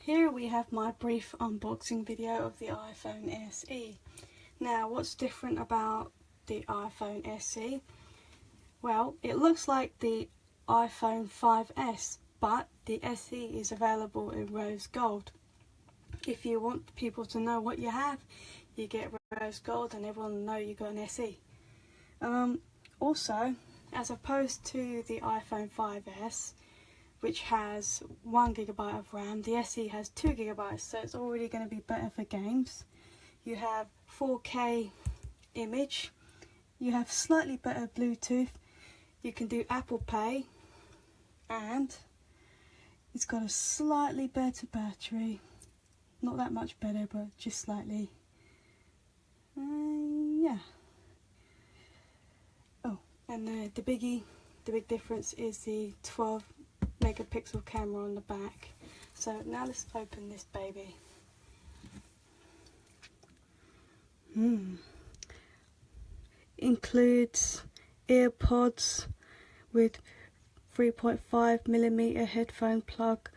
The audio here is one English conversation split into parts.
Here we have my brief unboxing video of the iPhone SE. Now, what's different about the iPhone SE? Well, it looks like the iPhone 5S, but the SE is available in rose gold. If you want people to know what you have, you get rose gold and everyone will know you got an SE. Also, as opposed to the iPhone 5S, which has 1GB of RAM, the SE has 2GB, so it's already going to be better for games. You have 4K image, you have slightly better Bluetooth, you can do Apple Pay, and it's got a slightly better battery. Not that much better, but just slightly. Yeah. Oh, and the big difference is the 12 megapixel camera on the back. So now let's open this baby. Includes earpods with 3.5mm headphone plug,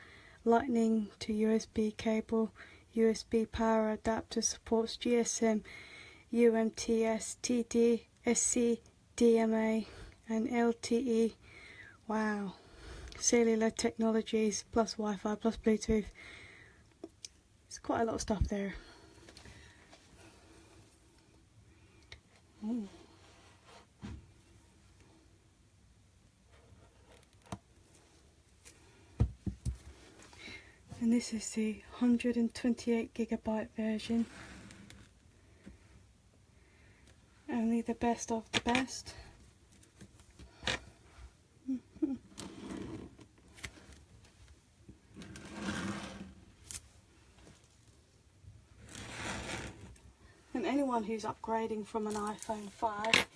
lightning to USB cable, USB power adapter, supports GSM, UMTS, TD, SC, DMA and LTE. Wow. Cellular technologies plus Wi-Fi plus Bluetooth. It's quite a lot of stuff there. Ooh. And this is the 128GB version. Only the best of the best. And anyone who's upgrading from an iPhone 5,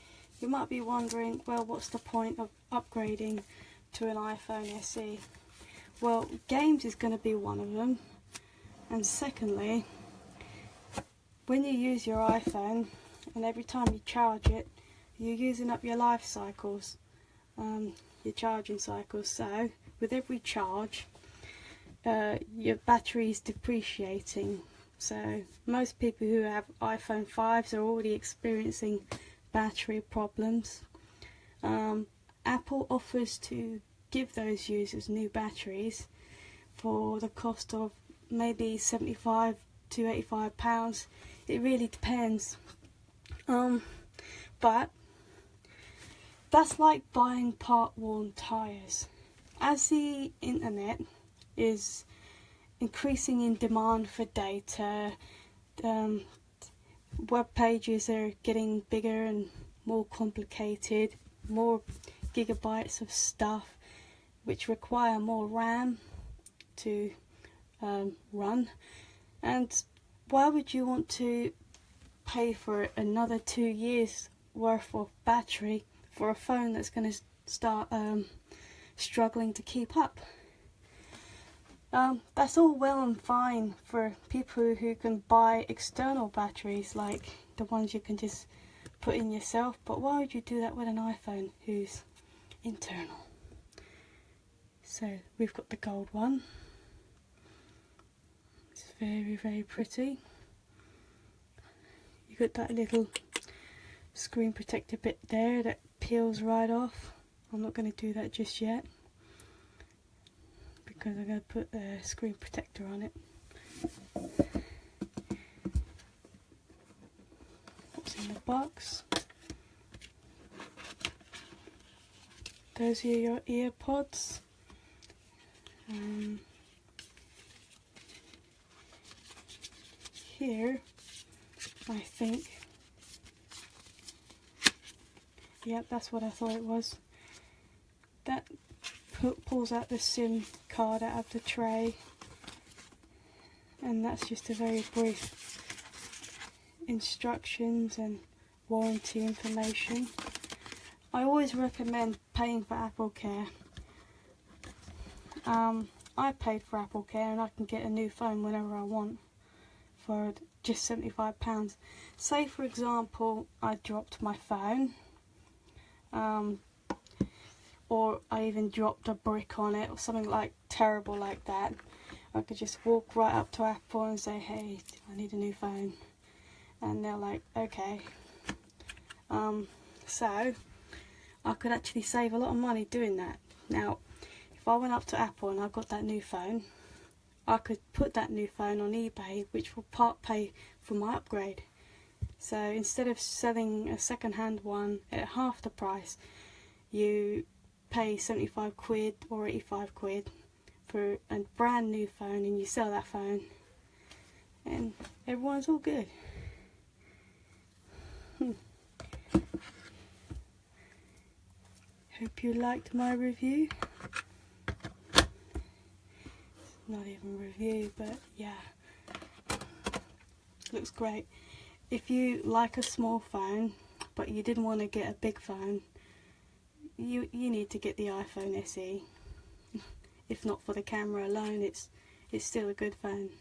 you might be wondering, well, what's the point of upgrading to an iPhone SE? Well, games is going to be one of them, and secondly, when you use your iPhone and every time you charge it, you're using up your life cycles, your charging cycles. So with every charge, your battery is depreciating. So most people who have iPhone 5s are already experiencing battery problems. Apple offers to give those users new batteries for the cost of maybe £75 to £85. It really depends. But that's like buying part-worn tyres. As the internet is increasing in demand for data, web pages are getting bigger and more complicated, more gigabytes of stuff which require more RAM to run. And why would you want to pay for another 2 years worth of battery for a phone that's going to start struggling to keep up? That's all well and fine for people who can buy external batteries like the ones you can just put in yourself, but why would you do that with an iPhone who's internal? So we've got the gold one. It's very, very pretty. You got that little screen protector bit there that peels right off. I'm not going to do that just yet, because I'm going to put the screen protector on it. What's in the box? Those are your earpods. Here, I think, yep, that's what I thought it was. That pulls out the SIM card out of the tray, and that's just a very brief instructions and warranty information. I always recommend paying for Apple Care. I paid for Apple Care and I can get a new phone whenever I want for just £75. Say for example I dropped my phone, or I even dropped a brick on it or something like terrible like that. I could just walk right up to Apple and say, hey, I need a new phone, and they're like, okay. So I could actually save a lot of money doing that. Now, if I went up to Apple and I got that new phone, I could put that new phone on eBay, which will part pay for my upgrade. So instead of selling a second-hand one at half the price, you pay 75 quid or 85 quid for a brand new phone, and you sell that phone, and everyone's all good. Hope you liked my review. It's not even a review, but yeah, looks great. If you like a small phone but you didn't want to get a big phone, you need to get the iPhone SE. If not for the camera alone, it's still a good phone.